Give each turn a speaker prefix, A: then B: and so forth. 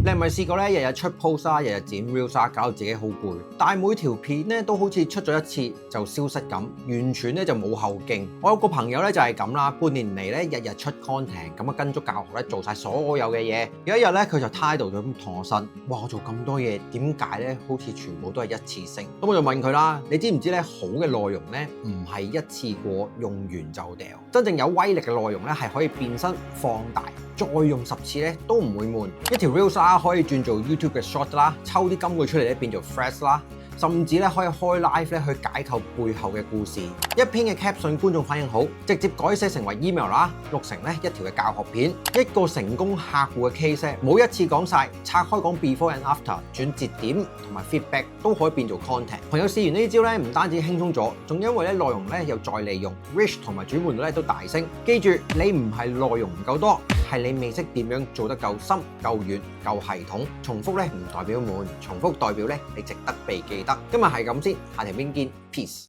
A: 你係咪試過咧？日日出 post 啊，日日剪 reels 啊，搞到自己好攰。但係每條片咧都好似出咗一次就消失咁，完全咧就冇後勁。我有個朋友咧就係咁啦，半年嚟咧日日出 content，咁啊跟足教學咧做晒所有嘅嘢。有一日咧佢就態度咗咁同我呻，哇！我做咁多嘢，點解咧好似全部都係一次性？咁我就問佢啦，你知唔知咧好嘅內容咧唔係一次過用完就掉，真正有威力嘅內容咧係可以變身放大。再用10次咧都唔會悶，一條 reels 啦可以轉做 YouTube 嘅 short 啦，抽啲金句出嚟咧變做 threads 啦，甚至咧可以開 live 咧去解構背後嘅故事。一篇嘅 caption 觀眾反應好，直接改寫成為 email 啦，錄成咧一條嘅教學片，一個成功客戶嘅 case，冇一次講晒，拆開講 before and after， 轉節點同埋 feedback 都可以變做 content。朋友試完呢招咧，唔單止輕鬆咗，仲因為咧內容咧又再利用 reach 同埋轉換率咧都大升。記住，你唔係內容唔夠多，係你未識點樣做得夠深、夠遠、夠系統。重複咧唔代表悶，重複代表咧你值得被記得。今日係咁先，下條片見 ，peace。